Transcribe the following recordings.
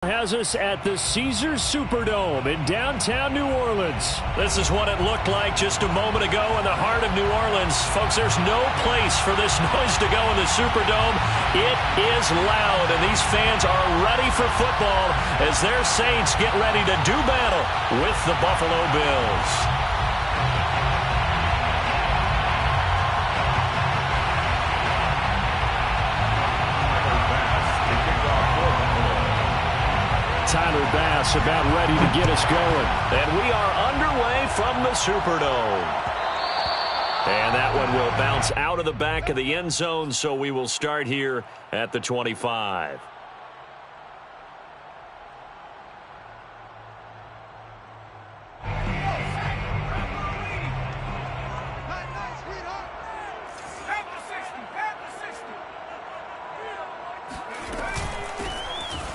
Has us at the Caesars Superdome in downtown New Orleans. This is what it looked like just a moment ago in the heart of New Orleans. Folks, there's no place for this noise to go in the Superdome. It is loud, and these fans are ready for football as their Saints get ready to do battle with the Buffalo Bills. Tyler Bass about ready to get us going. And we are underway from the Superdome. And that one will bounce out of the back of the end zone, so we will start here at the 25.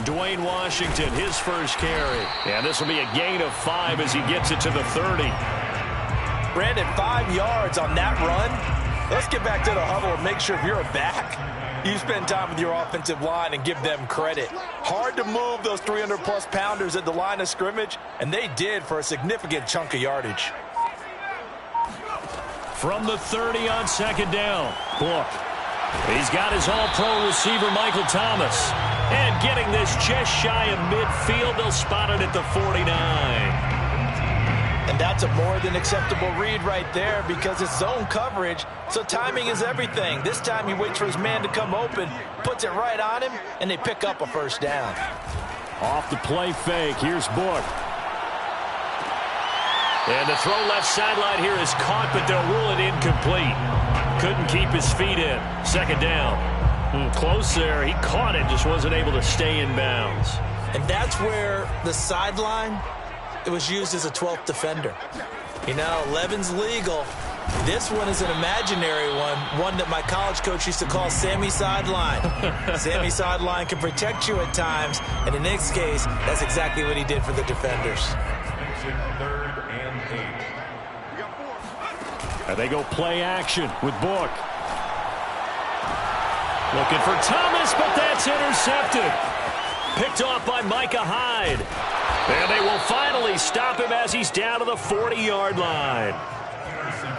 Dwayne Washington, his first carry. And this will be a gain of 5 as he gets it to the 30. Brandon, 5 yards on that run. Let's get back to the huddle and make sure if you're a back, you spend time with your offensive line and give them credit. Hard to move those 300-plus pounders at the line of scrimmage, and they did for a significant chunk of yardage. From the 30 on second down, Book. He's got his all-pro receiver, Michael Thomas. And getting this just shy of midfield, they'll spot it at the 49. And that's a more than acceptable read right there because it's zone coverage, so timing is everything. This time he waits for his man to come open, puts it right on him, and they pick up a first down. Off the play fake, here's Book. And the throw left sideline here is caught, but they'll rule it incomplete. Couldn't keep his feet in. Second down. Close there. He caught it, just wasn't able to stay in bounds. And that's where the sideline, it was used as a 12th defender. You know, 11's legal. This one is an imaginary one that my college coach used to call Sammy Sideline. Sammy Sideline can protect you at times, and in this case, that's exactly what he did for the defenders. Third and 8. And they go play action with Book. Looking for Thomas, but that's intercepted. Picked off by Micah Hyde. And they will finally stop him as he's down to the 40-yard line.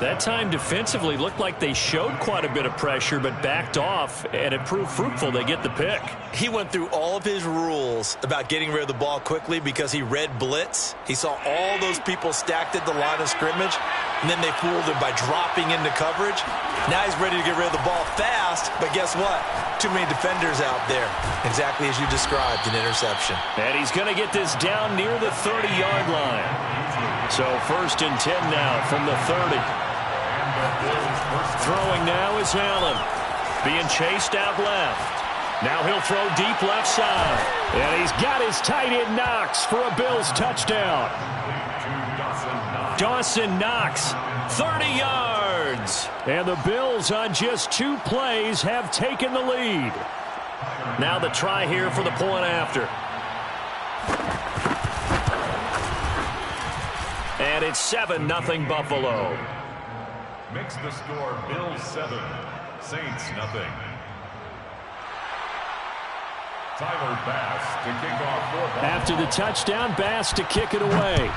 That time defensively looked like they showed quite a bit of pressure but backed off, and it proved fruitful. They get the pick. He went through all of his rules about getting rid of the ball quickly because he read blitz. He saw all those people stacked at the line of scrimmage, and then they fooled him by dropping into coverage. Now he's ready to get rid of the ball fast, but guess what? Too many defenders out there. Exactly as you described, an interception. And he's going to get this down near the 30-yard line. So first and 10 now from the 30. Throwing now is Allen. Being chased out left. Now he'll throw deep left side. And he's got his tight end Knox for a Bills touchdown. Dawson Knox, 30 yards. And the Bills on just 2 plays have taken the lead. Now the try here for the point after. And it's 7-0 Buffalo. Makes the score Bills 7, Saints nothing. Tyler Bass to kick off for Buffalo. After the touchdown, Bass to kick it away.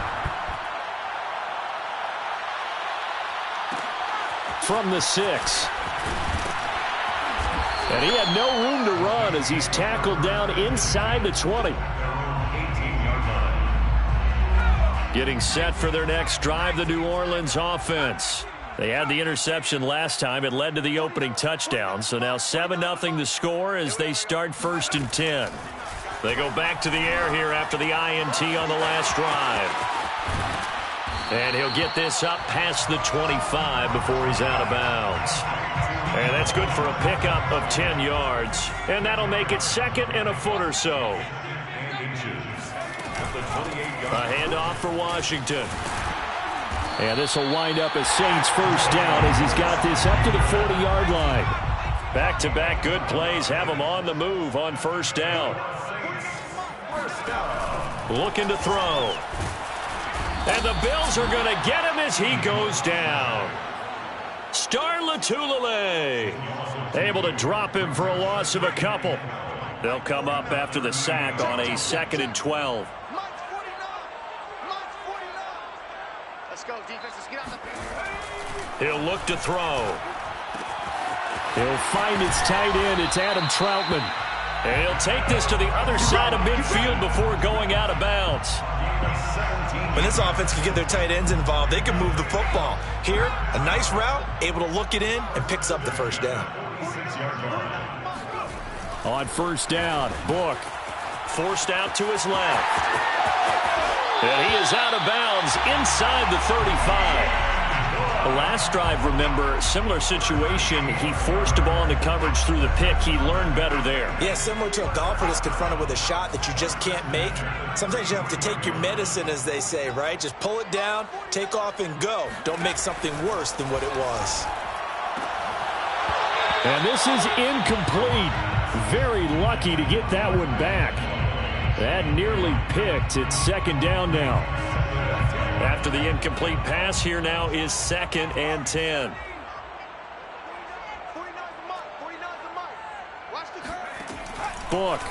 From the 6. And he had no room to run as he's tackled down inside the 20. 18-yard line. Getting set for their next drive, the New Orleans offense. They had the interception last time. It led to the opening touchdown. So now 7-0 the score as they start first and 10. They go back to the air here after the INT on the last drive. And he'll get this up past the 25 before he's out of bounds. And that's good for a pickup of 10 yards. And that'll make it second and a foot or so. A handoff for Washington. And this will wind up as Saints first down as he's got this up to the 40-yard line. Back-to-back good plays have him on the move on first down. Looking to throw. And the Bills are going to get him as he goes down. Star Lotulelei able to drop him for a loss of a couple. They'll come up after the sack on a 2nd and 12. Let's go, defense. Let's get on the... He'll look to throw. He'll find his tight end. It's Adam Troutman. And he'll take this to the other side of midfield before going out of bounds. When this offense can get their tight ends involved, they can move the football. Here, a nice route, able to look it in, and picks up the first down. On first down, Book forced out to his left. And he is out of bounds inside the 35. The last drive, remember, similar situation. He forced a ball into coverage through the pick. He learned better there. Yeah, similar to a golfer that's confronted with a shot that you just can't make. Sometimes you have to take your medicine, as they say, right? Just pull it down, take off, and go. Don't make something worse than what it was. And this is incomplete. Very lucky to get that one back. That nearly picked. It's 2nd down now. After the incomplete pass, here now is 2nd and 10. Book.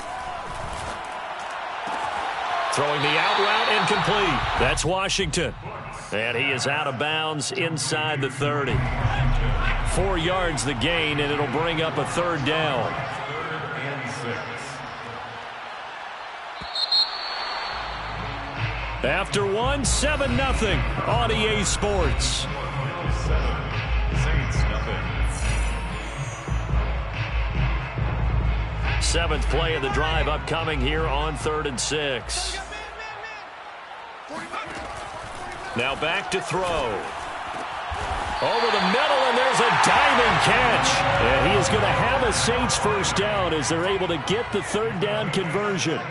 Throwing the out route incomplete. That's Washington. And he is out of bounds inside the 30. 4 yards the gain, and it'll bring up a 3rd down. 3rd and 6. After 7-0 on EA Sports. 7, Saints nothing. 7th play of the drive upcoming here on 3rd and 6. Now back to throw. Over the middle, and there's a diving catch. And he is going to have a Saints first down as they're able to get the 3rd down conversion.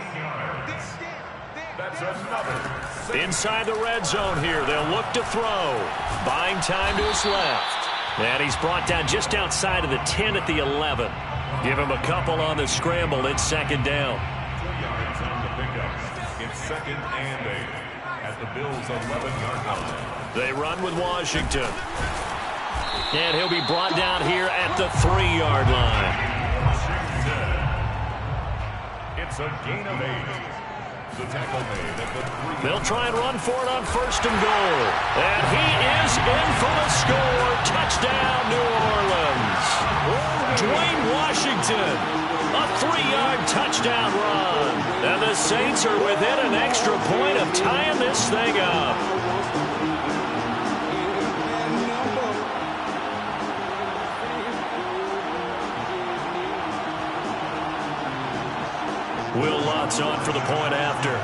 That's another. Inside the red zone here, they'll look to throw. Buying time to his left. And he's brought down just outside of the 10 at the 11. Give him a couple on the scramble. It's 2nd down. 2 yards on the pickup. It's 2nd and 8 at the Bills' 11-yard line. They run with Washington. And he'll be brought down here at the 3-yard line. It's a gain of 8. The tackle made at the 3. They'll try and run for it on 1st and goal. And he is in for the score. Touchdown, New Orleans. Dwayne Washington, a 3-yard touchdown run. And the Saints are within an extra point of tying this thing up. Will Lutz on for the point after.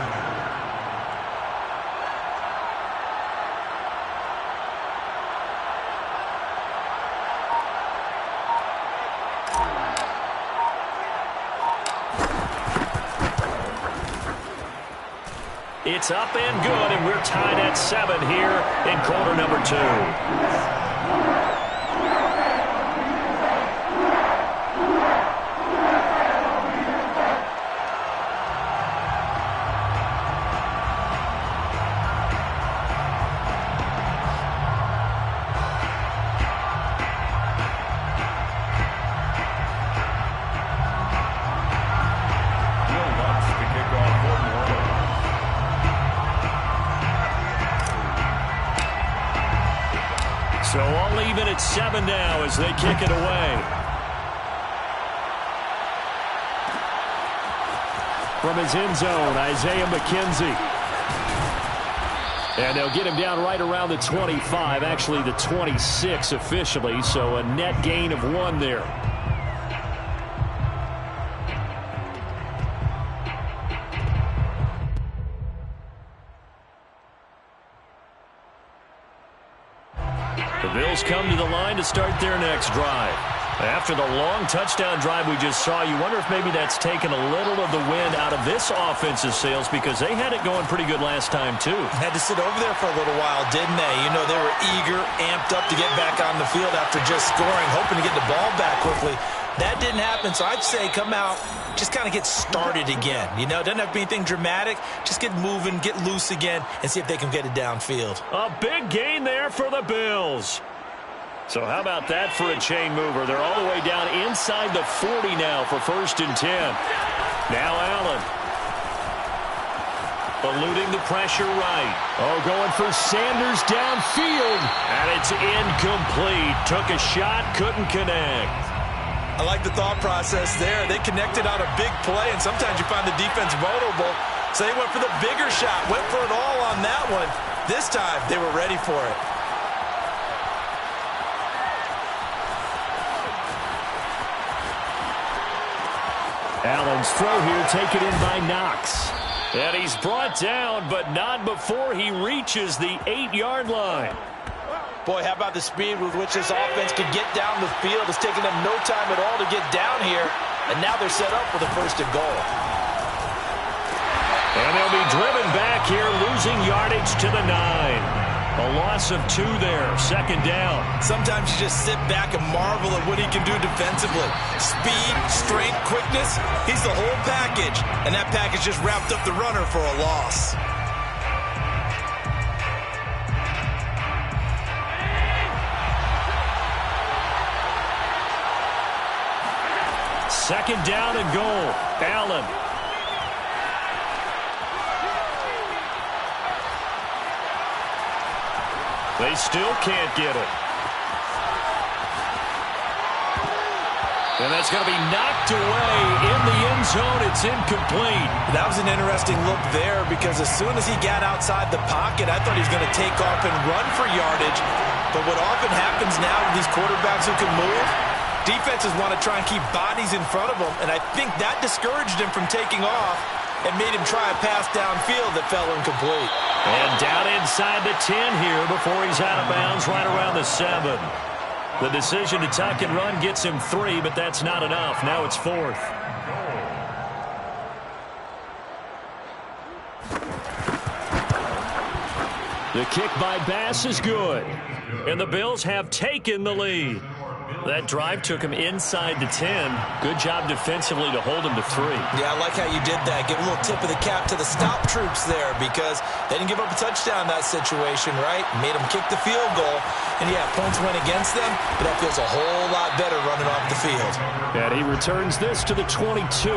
It's up and good, and we're tied at 7 here in quarter number 2. So all even at 7 now as they kick it away. From his end zone, Isaiah McKenzie. And they'll get him down right around the 25, actually the 26 officially, so a net gain of 1 there. The Bills come to the line to start their next drive. After the long touchdown drive we just saw, you wonder if maybe that's taken a little of the wind out of this offensive sails because they had it going pretty good last time too. Had to sit over there for a little while, didn't they? You know, they were eager, amped up to get back on the field after just scoring, hoping to get the ball back quickly. That didn't happen, so I'd say come out, just kind of get started again. You know, it doesn't have to be anything dramatic. Just get moving, get loose again, and see if they can get it downfield. A big gain there for the Bills. So how about that for a chain mover? They're all the way down inside the 40 now for 1st and 10. Now Allen. Eluding the pressure right. Oh, going for Sanders downfield. And it's incomplete. Took a shot, couldn't connect. I like the thought process there. They connected on a big play, and sometimes you find the defense vulnerable. So they went for the bigger shot, went for it all on that one. This time, they were ready for it. Allen's throw here taken in by Knox. And he's brought down, but not before he reaches the 8-yard line. Boy, how about the speed with which this offense can get down the field? It's taken them no time at all to get down here. And now they're set up for the 1st and goal. And they'll be driven back here, losing yardage to the 9. A loss of 2 there, 2nd down. Sometimes you just sit back and marvel at what he can do defensively. Speed, strength, quickness, he's the whole package. And that package just wrapped up the runner for a loss. Second down and goal. Allen. They still can't get it. And that's going to be knocked away in the end zone. It's incomplete. That was an interesting look there because as soon as he got outside the pocket, I thought he was going to take off and run for yardage. But what often happens now with these quarterbacks who can move, defenses want to try and keep bodies in front of them, and I think that discouraged him from taking off and made him try a pass downfield that fell incomplete. And down inside the 10 here before he's out of bounds right around the 7. The decision to tuck and run gets him 3, but that's not enough. Now it's 4th. The kick by Bass is good. And the Bills have taken the lead. That drive took him inside the 10. Good job defensively to hold him to 3. Yeah, I like how you did that. Give a little tip of the cap to the stop troops there because they didn't give up a touchdown in that situation, right? Made them kick the field goal. And, yeah, points went against them, but that feels a whole lot better running off the field. And he returns this to the 22.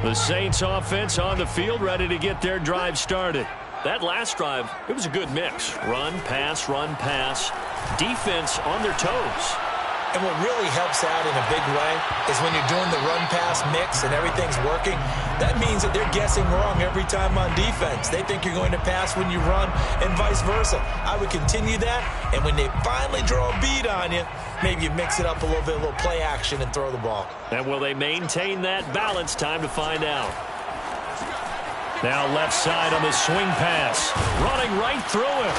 The Saints offense on the field ready to get their drive started. That last drive, it was a good mix. Run, pass, defense on their toes. And what really helps out in a big way is when you're doing the run-pass mix and everything's working, that means that they're guessing wrong every time on defense. They think you're going to pass when you run and vice versa. I would continue that, and when they finally draw a bead on you, maybe you mix it up a little play action and throw the ball. And will they maintain that balance? Time to find out. Now left side on the swing pass. Running right through him.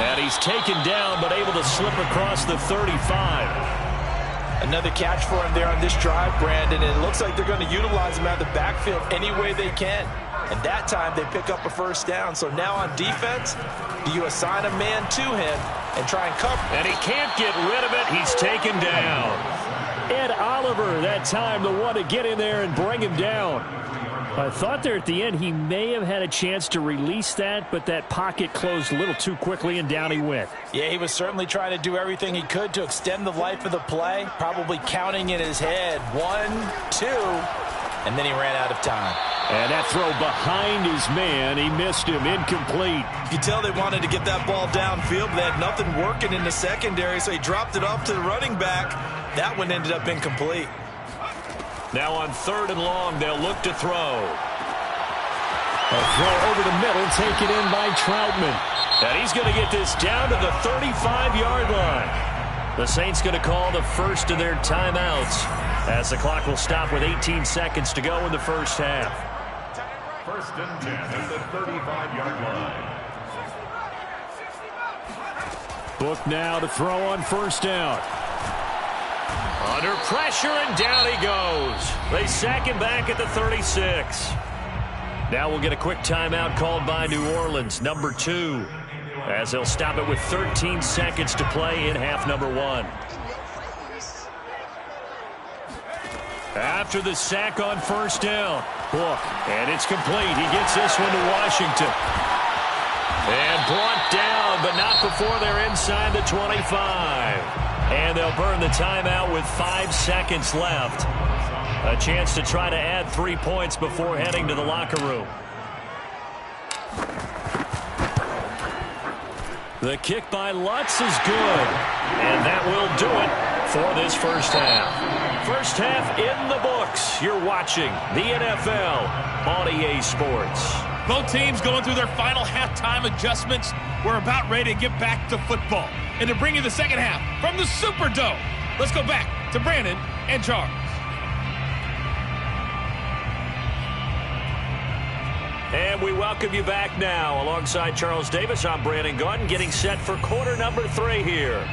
And he's taken down but able to slip across the 35. Another catch for him there on this drive, Brandon. And it looks like they're going to utilize him out of the backfield any way they can. And that time they pick up a 1st down. So now on defense, do you assign a man to him and try and cover? And he can't get rid of it. He's taken down. Ed Oliver that time, the one to get in there and bring him down. I thought there at the end he may have had a chance to release that, but that pocket closed a little too quickly, and down he went. Yeah, he was certainly trying to do everything he could to extend the life of the play, probably counting in his head 1, 2, and then he ran out of time. And that throw behind his man, he missed him, incomplete. You could tell they wanted to get that ball downfield, but they had nothing working in the secondary, so he dropped it off to the running back. That one ended up incomplete. Now on 3rd and long, they'll look to throw. A throw over the middle, taken in by Troutman. And he's going to get this down to the 35-yard line. The Saints going to call the first of their timeouts as the clock will stop with 18 seconds to go in the first half. 1st and 10 at the 35-yard line. Book now to throw on 1st down. Under pressure, and down he goes. They sack him back at the 36. Now we'll get a quick timeout called by New Orleans, number 2, as they'll stop it with 13 seconds to play in half number 1. After the sack on 1st down, Book, and it's complete. He gets this one to Washington. And brought down, but not before they're inside the 25. And they'll burn the timeout with 5 seconds left. A chance to try to add 3 points before heading to the locker room. The kick by Lutz is good. And that will do it for this first half. First half in the books. You're watching the NFL on EA Sports. Both teams going through their final halftime adjustments. We're about ready to get back to football. And to bring you the second half from the Superdome, let's go back to Brandon and Charles. And we welcome you back now. Alongside Charles Davis, I'm Brandon Gaudin, getting set for quarter number 3 here.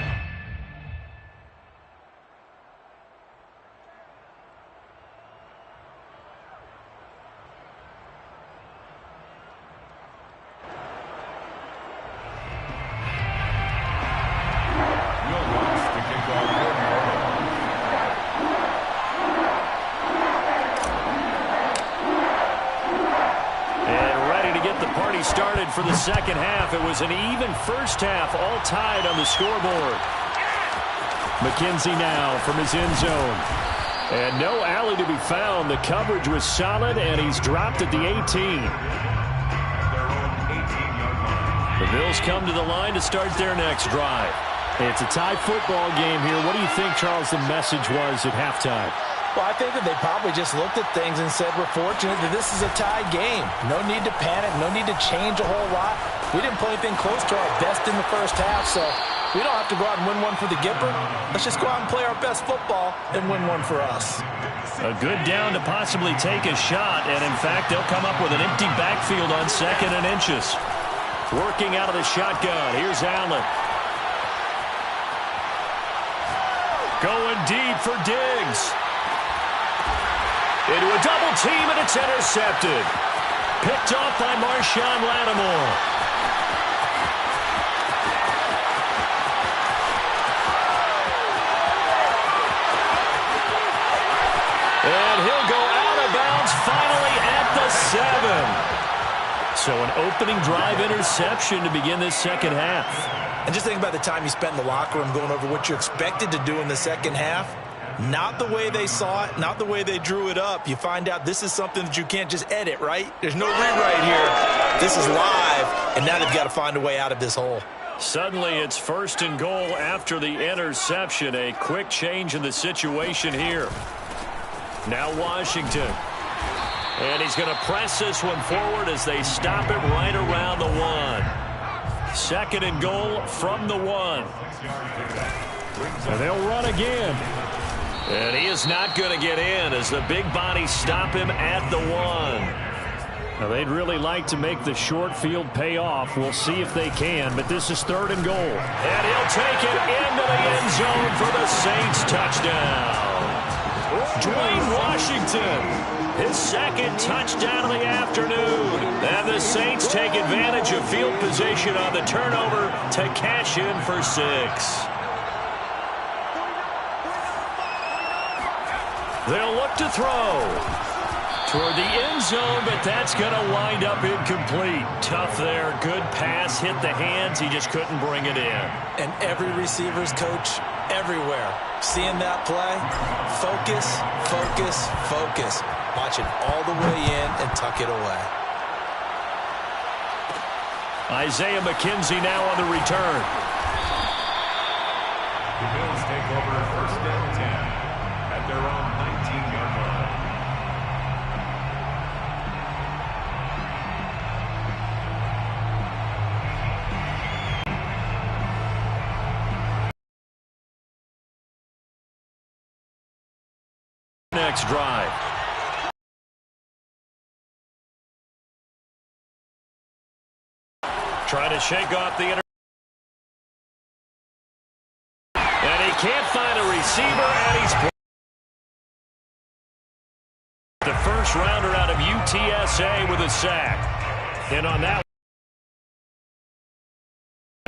Started for the second half. It was an even first half, all tied on the scoreboard. McKenzie now from his end zone. And no alley to be found. The coverage was solid, and he's dropped at the 18. The Bills come to the line to start their next drive. It's a tie football game here. What do you think, Charles, the message was at halftime? Well, I think that they probably just looked at things and said, we're fortunate that this is a tie game. No need to panic. No need to change a whole lot. We didn't play anything close to our best in the first half, so we don't have to go out and win one for the Gipper. Let's just go out and play our best football and win one for us. A good down to possibly take a shot, and in fact, they'll come up with an empty backfield on 2nd and inches. Working out of the shotgun. Here's Allen. Going deep for Diggs. Into a double team, and it's intercepted. Picked off by Marshawn Lattimore. And he'll go out of bounds finally at the 7. So an opening drive interception to begin this second half. And just think about the time you spent in the locker room going over what you expected to do in the second half. Not the way they saw it, not the way they drew it up. You find out this is something that you can't just edit, right? There's no rewrite here. This is live, and now they've got to find a way out of this hole. Suddenly it's 1st and goal after the interception. A quick change in the situation here. Now Washington. And he's going to press this one forward as they stop it right around the 1. 2nd and goal from the 1. And they'll run again. And he is not going to get in as the big bodies stop him at the 1. Now, they'd really like to make the short field pay off. We'll see if they can, but this is 3rd and goal. And he'll take it into the end zone for the Saints touchdown. Dwayne Washington, his 2nd touchdown of the afternoon. And the Saints take advantage of field position on the turnover to cash in for 6. They'll look to throw toward the end zone, but that's going to wind up incomplete. Tough there. Good pass. Hit the hands. He just couldn't bring it in. And every receiver's coach everywhere, seeing that play, focus, focus, focus. Watch it all the way in and tuck it away. Isaiah McKenzie now on the return. The Bills take over 1st and 10 at their own 19-yard line. Next drive. Trying to shake off the inter. And he can't find a receiver, and he's the first rounder out of UTSA with a sack. And on that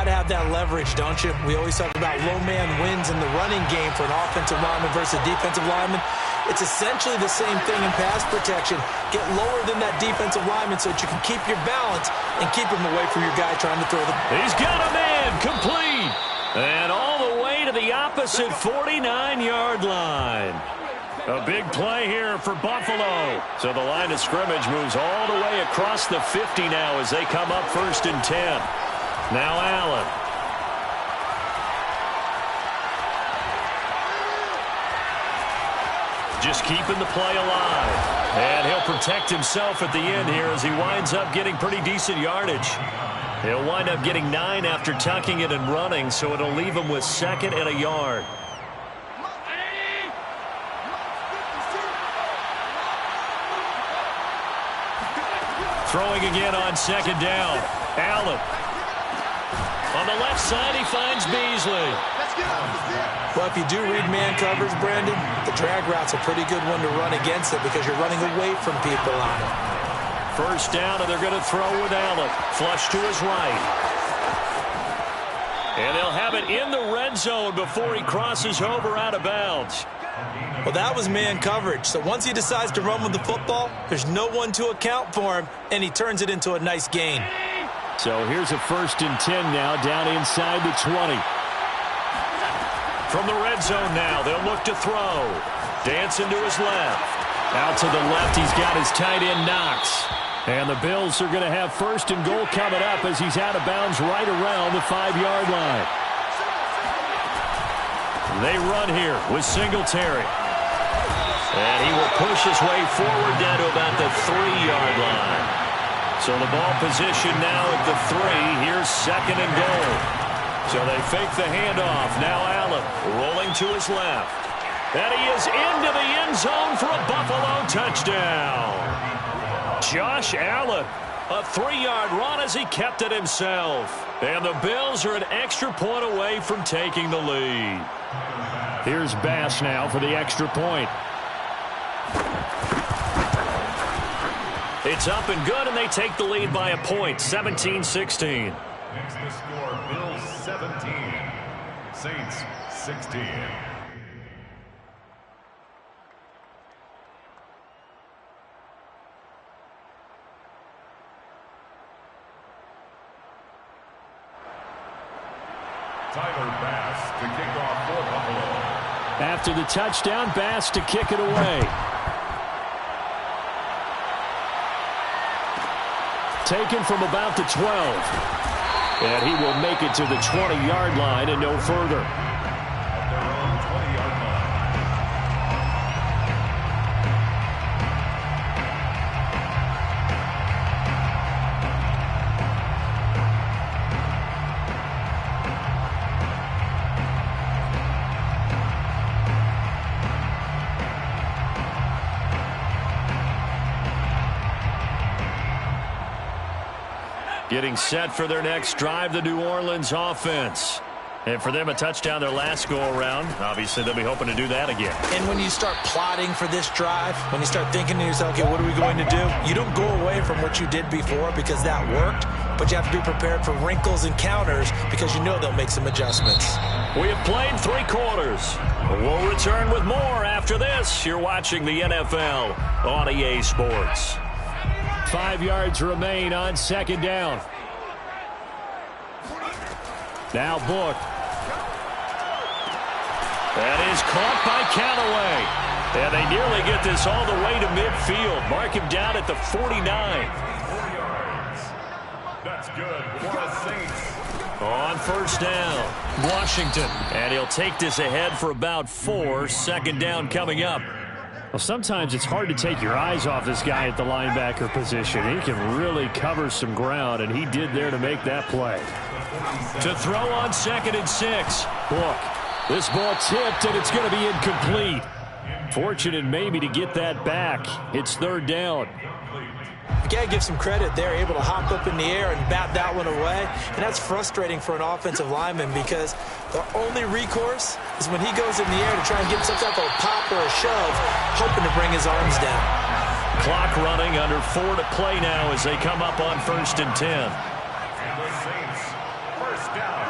To have that leverage, don't you? We always talk about low man wins in the running game for an offensive lineman versus a defensive lineman. It's essentially the same thing in pass protection. Get lower than that defensive lineman so that you can keep your balance and keep him away from your guy trying to throw the... He's got a man complete. And all the way to the opposite 49-yard line. A big play here for Buffalo. So the line of scrimmage moves all the way across the 50 now as they come up 1st and 10. Now Allen. Just keeping the play alive. And he'll protect himself at the end here as he winds up getting pretty decent yardage. He'll wind up getting 9 after tucking it and running, so it'll leave him with 2nd and a yard. Throwing again on 2nd down. Allen. On the left side, he finds Beasley. Well, if you do read man coverage, Brandon, the drag route's a pretty good one to run against it because you're running away from people on it. 1st down, and they're going to throw with Allen. Flush to his right. And they'll have it in the red zone before he crosses over out of bounds. Well, that was man coverage. So once he decides to run with the football, there's no one to account for him, and he turns it into a nice gain. So here's a 1st and 10 now down inside the 20. From the red zone now, they'll look to throw. Dancing to his left. Out to the left, he's got his tight end Knox. And the Bills are going to have 1st and goal coming up as he's out of bounds right around the 5-yard line. They run here with Singletary. And he will push his way forward down to about the 3-yard line. So the ball position now at the 3. Here's 2nd and goal. So they fake the handoff. Now Allen rolling to his left. And he is into the end zone for a Buffalo touchdown. Josh Allen, a 3-yard run as he kept it himself. And the Bills are an extra point away from taking the lead. Here's Bass now for the extra point. It's up and good, and they take the lead by a point, 17-16. Next the score, Bills 17, Saints 16. Tyler Bass to kick off for Buffalo. After the touchdown, Bass to kick it away. Taken from about the 12. And he will make it to the 20-yard line and no further. At their own 20-yard line. Getting set for their next drive, the New Orleans offense. And for them, a touchdown their last go-around. Obviously, they'll be hoping to do that again. And when you start plotting for this drive, when you start thinking to yourself, okay, what are we going to do? You don't go away from what you did before because that worked, but you have to be prepared for wrinkles and counters because you know they'll make some adjustments. We have played 3 quarters. We'll return with more after this. You're watching the NFL on EA Sports. 5 yards remain on 2nd down. Now Book. That is caught by Callaway. And they nearly get this all the way to midfield. Mark him down at the 49. 4 yards. That's good for the Saints. On 1st down, Washington. And he'll take this ahead for about 4. 2nd down coming up. Well, sometimes it's hard to take your eyes off this guy at the linebacker position. He can really cover some ground, and he did there to make that play. To throw on 2nd and 6. Look, this ball tipped, and it's going to be incomplete. Fortunate maybe to get that back. It's 3rd down. You got to give some credit. They're able to hop up in the air and bat that one away. And that's frustrating for an offensive lineman because the only recourse is when he goes in the air to try and get some type of a pop or a shove, hoping to bring his arms down. Clock running, under 4 to play now as they come up on 1st and 10. And the Saints, 1st down.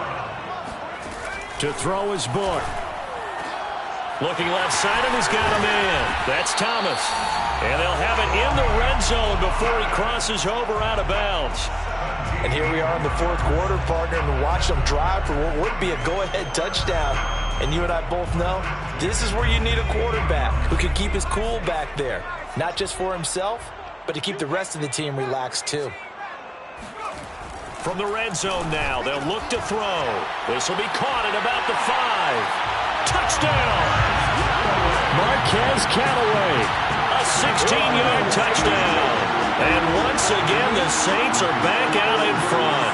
To throw his book. Looking left side, and he's got a man. That's Thomas. And they'll have it in the red zone before he crosses over out of bounds. And here we are in the fourth quarter, partner, and watch them drive for what would be a go-ahead touchdown. And you and I both know this is where you need a quarterback who can keep his cool back there. Not just for himself, but to keep the rest of the team relaxed too. From the red zone now, they'll look to throw. This will be caught at about the 5. Touchdown! Marquez Callaway, a 16-yard touchdown. And once again, the Saints are back out in front.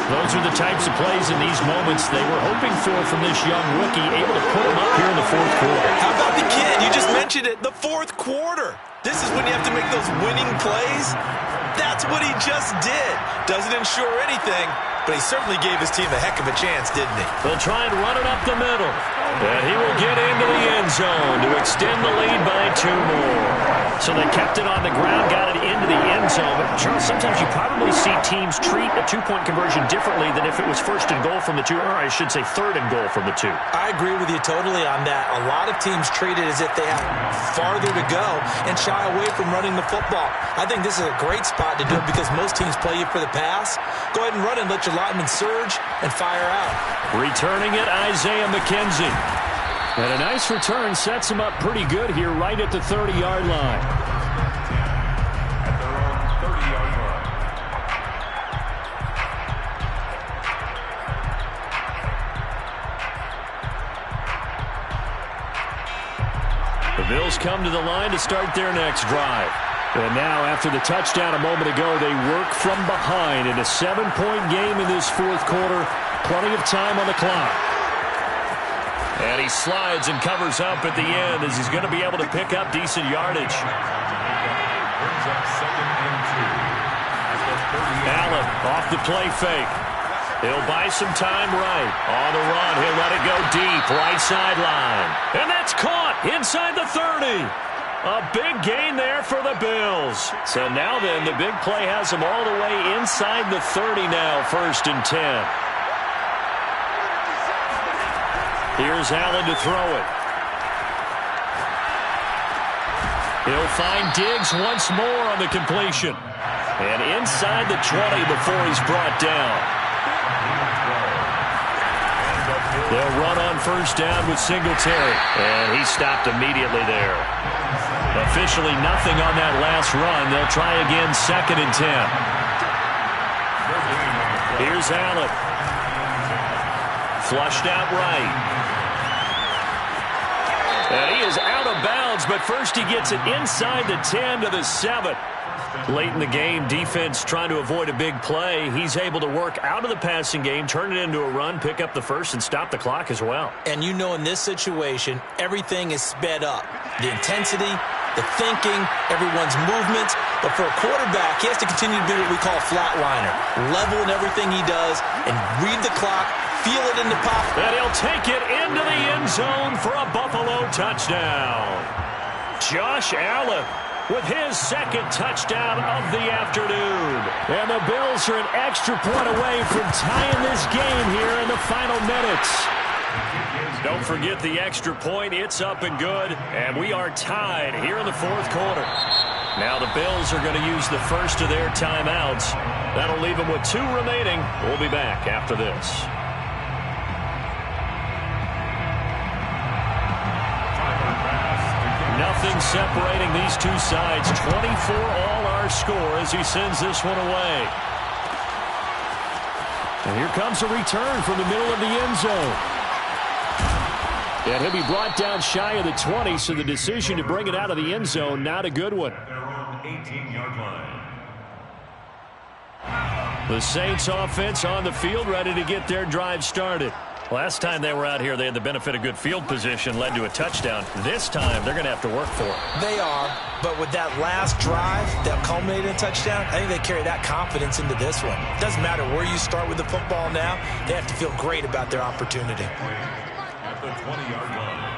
Those are the types of plays in these moments they were hoping for from this young rookie, able to put him up here in the fourth quarter. How about the kid? You just mentioned it, the fourth quarter. This is when you have to make those winning plays. That's what he just did. Doesn't ensure anything, but he certainly gave his team a heck of a chance, didn't he? They'll try and run it up the middle. And he will get into the end zone to extend the lead by 2 more. So they kept it on the ground, got it into the end zone. But, Charles, sometimes you probably see teams treat a 2-point conversion differently than if it was first and goal from the 2, or I should say third and goal from the 2. I agree with you totally on that. A lot of teams treat it as if they have farther to go and shy away from running the football. I think this is a great spot to do it because most teams play you for the pass. Go ahead and run and let your linemen surge and fire out. Returning it, Isaiah McKenzie. And a nice return sets him up pretty good here right at the 30-yard line. At their own 30-yard line. The Bills come to the line to start their next drive. And now, after the touchdown a moment ago, they work from behind in a 7-point game in this fourth quarter. Plenty of time on the clock. And he slides and covers up at the end as he's going to be able to pick up decent yardage. Brings up 2nd and 2. Allen off the play fake. He'll buy some time right. On the run, he'll let it go deep, right sideline. And that's caught inside the 30. A big gain there for the Bills. So now then, the big play has them all the way inside the 30 now, 1st and 10. Here's Allen to throw it. He'll find Diggs once more on the completion. And inside the 20 before he's brought down. They'll run on 1st down with Singletary. And he stopped immediately there. Officially nothing on that last run. They'll try again 2nd and 10. Here's Allen. Flushed out right. And he is out of bounds, but first he gets it inside the 10 to the 7. Late in the game, defense trying to avoid a big play. He's able to work out of the passing game, turn it into a run, pick up the first, and stop the clock as well. And you know in this situation, everything is sped up. The intensity, the thinking, everyone's movements. But for a quarterback, he has to continue to be what we call a flatliner. Level in everything he does and read the clock, feel it in the pocket. And he'll take it into the end zone for a Buffalo touchdown. Josh Allen with his 2nd touchdown of the afternoon. And the Bills are an extra point away from tying this game here in the final minutes. Don't forget the extra point. It's up and good. And we are tied here in the fourth quarter. Now the Bills are going to use the first of their timeouts. That'll leave them with 2 remaining. We'll be back after this. Nothing separating these two sides. 24 all our score as he sends this one away. And here comes a return from the middle of the end zone. And he'll be brought down shy of the 20, so the decision to bring it out of the end zone, not a good one. Their own 18-yard line. The Saints offense on the field, ready to get their drive started. Last time they were out here, they had the benefit of good field position, led to a touchdown. This time, they're going to have to work for it. They are, but with that last drive that culminated in a touchdown, I think they carry that confidence into this one. It doesn't matter where you start with the football now. They have to feel great about their opportunity. At the 20-yard line.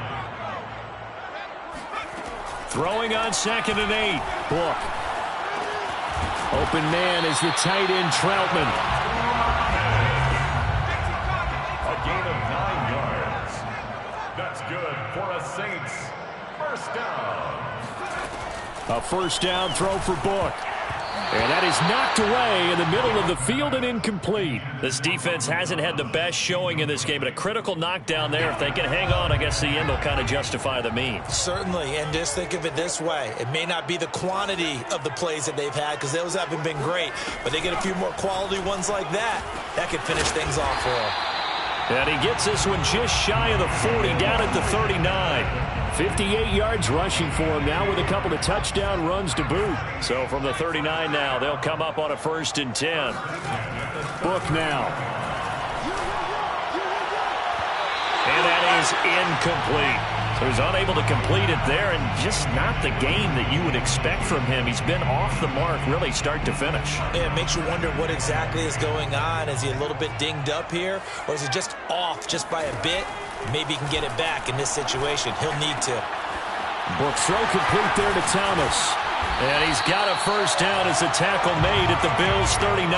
Throwing on 2nd and 8. Book. Open man is the tight end Troutman. Saints. First down. A first down throw for Book. And that is knocked away in the middle of the field and incomplete. This defense hasn't had the best showing in this game, but a critical knockdown there. If they can hang on, I guess the end will kind of justify the means. Certainly, and just think of it this way. It may not be the quantity of the plays that they've had because those haven't been great, but they get a few more quality ones like that. That could finish things off for them. And he gets this one just shy of the 40, down at the 39. 58 yards rushing for him now with a couple of touchdown runs to boot. So from the 39 now, they'll come up on a 1st and 10. Book now. And that is incomplete. So he's unable to complete it there, and just not the game that you would expect from him. He's been off the mark really start to finish. Yeah, it makes you wonder what exactly is going on. Is he a little bit dinged up here, or is he just off just by a bit? Maybe he can get it back in this situation. He'll need to. Book throw complete there to Thomas. And he's got a first down as a tackle made at the Bills' 39.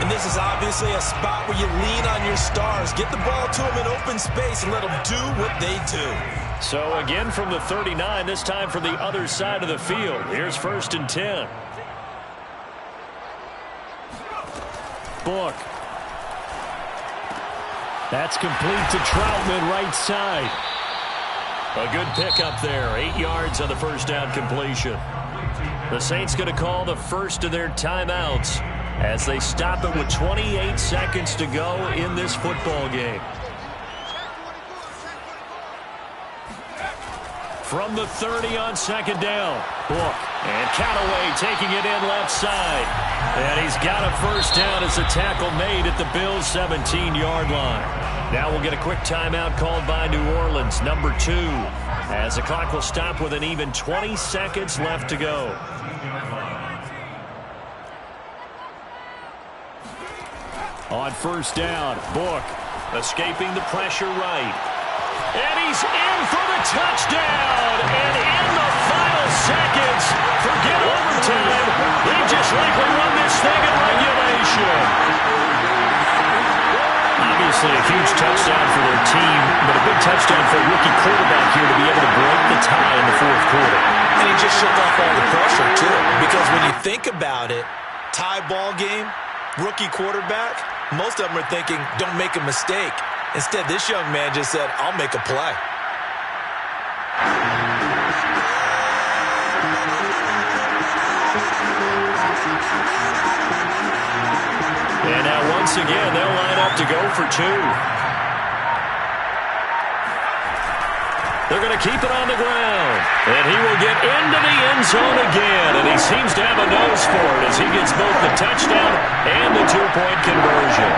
And this is obviously a spot where you lean on your stars. Get the ball to them in open space and let them do what they do. So again from the 39, this time from the other side of the field. Here's 1st and 10. Book. That's complete to Troutman, right side. A good pickup there. 8 yards on the first down completion. The Saints going to call the first of their timeouts as they stop it with 28 seconds to go in this football game. From the 30 on 2nd down. Book. And Callaway taking it in left side. And he's got a first down as a tackle made at the Bills' 17-yard line. Now we'll get a quick timeout called by New Orleans, number 2, as the clock will stop with an even 20 seconds left to go. On first down, Book escaping the pressure right. And he's in for the touchdown. And in the final seconds, forget overtime. They just likely won this thing in regulation. Obviously a huge touchdown for their team, but a big touchdown for a rookie quarterback here to be able to break the tie in the 4th quarter. And he just shook off all the pressure, too. Because when you think about it, tie ball game, rookie quarterback, most of them are thinking, don't make a mistake. Instead, this young man just said, I'll make a play. And now once again, they'll line up to go for 2. They're going to keep it on the ground. And he will get into the end zone again. And he seems to have a nose for it as he gets both the touchdown and the 2-point conversion.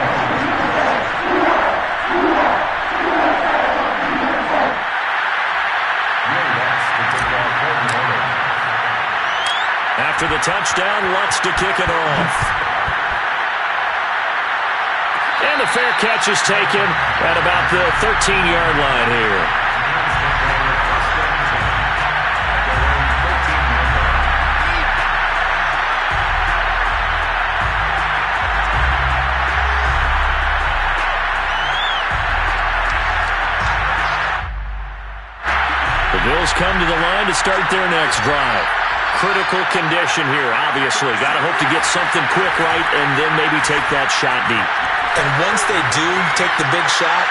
After the touchdown, Lutz to kick it off. And the fair catch is taken at about the 13-yard line here. The Bills come to the line to start their next drive. Critical condition here, obviously. Got to hope to get something quick right and then maybe take that shot deep. And once they do take the big shot,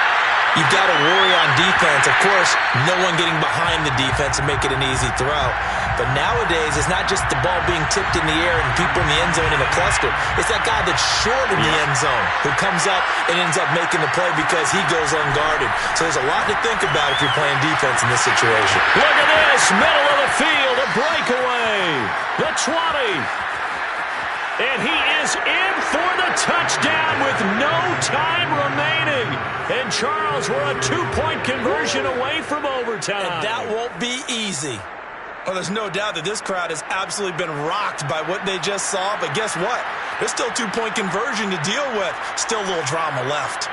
you've got to worry on defense. Of course, no one getting behind the defense and make it an easy throw. But nowadays, it's not just the ball being tipped in the air and people in the end zone in a cluster. It's that guy that's short in the end zone who comes up and ends up making the play because he goes unguarded. So there's a lot to think about if you're playing defense in this situation. Look at this, middle of the field, a breakaway. The 20. And he is in for the touchdown with no time remaining. And Charles, we're a 2-point conversion away from overtime. And that won't be easy. Well, there's no doubt that this crowd has absolutely been rocked by what they just saw. But guess what? There's still a 2-point conversion to deal with. Still a little drama left.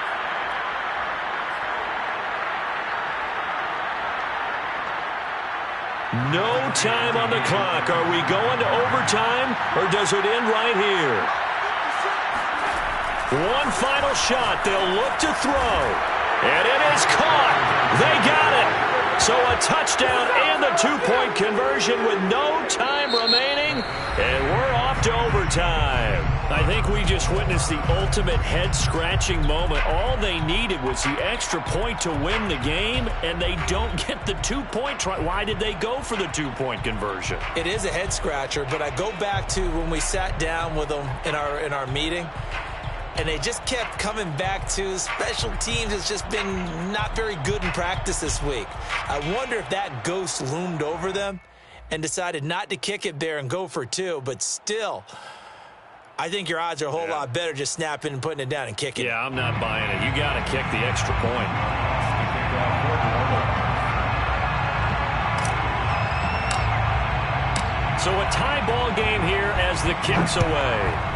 No time on the clock. Are we going to overtime, or does it end right here? One final shot. They'll look to throw. And it is caught. They got it. So a touchdown and the two-point conversion with no time remaining, and we're off to overtime. I think we just witnessed the ultimate head-scratching moment. All they needed was the extra point to win the game, and they don't get the two-point try. Why did they go for the two-point conversion? It is a head-scratcher, but I go back to when we sat down with them in our meeting, and they just kept coming back to special teams has just been not very good in practice this week. I wonder if that ghost loomed over them and decided not to kick it there and go for two, but still, I think your odds are a whole lot better just snapping and putting it down and kicking. Yeah, I'm not buying it. You got to kick the extra point. So a tie ball game here as the kick's away.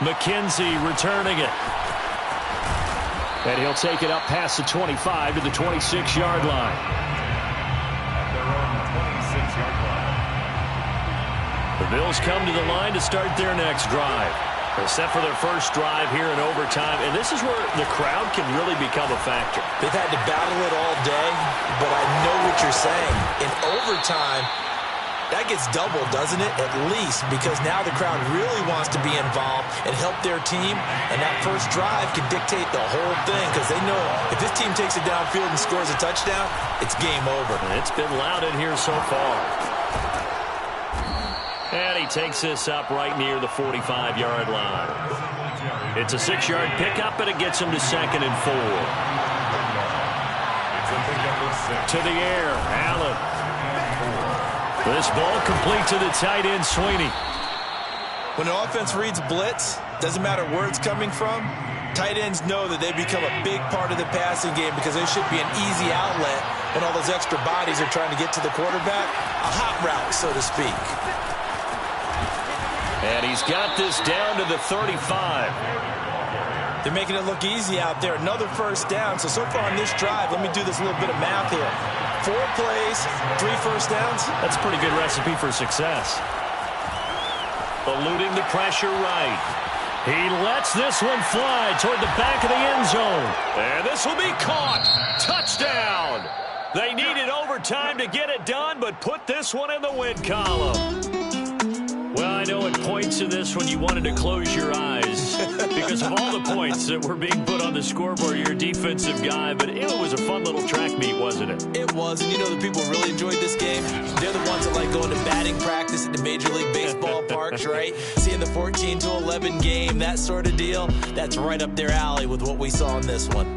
McKenzie returning it. And he'll take it up past the 25 to the 26-yard line. At their own 26-yard line. The Bills come to the line to start their next drive. They're set for their first drive here in overtime, and this is where the crowd can really become a factor. They've had to battle it all day, but I know what you're saying. In overtime, that gets doubled, doesn't it? At least, because now the crowd really wants to be involved and help their team, and that first drive can dictate the whole thing because they know if this team takes it downfield and scores a touchdown, it's game over. And it's been loud in here so far. And he takes this up right near the 45-yard line. It's a 6-yard pickup, and it gets him to 2nd and 4. It's a pickup of 6. To the air, Allen. This ball complete to the tight end, Sweeney. When an offense reads blitz, doesn't matter where it's coming from, tight ends know that they become a big part of the passing game because they should be an easy outlet when all those extra bodies are trying to get to the quarterback. A hot route, so to speak. And he's got this down to the 35. They're making it look easy out there. Another first down. So far on this drive, let me do this little bit of math here. 4 plays, 3 first downs. That's a pretty good recipe for success. Eluding the pressure right. He lets this one fly toward the back of the end zone. And this will be caught. Touchdown. They needed overtime to get it done, but put this one in the win column. Well, I know at points in this when you wanted to close your eyes because of all the points that were being put on the scoreboard. You're a defensive guy, but it was a fun little track meet, wasn't it? It was, and you know the people who really enjoyed this game? They're the ones that like going to batting practice at the Major League Baseball parks, right? Seeing the 14-11 game, that sort of deal. That's right up their alley with what we saw in this one.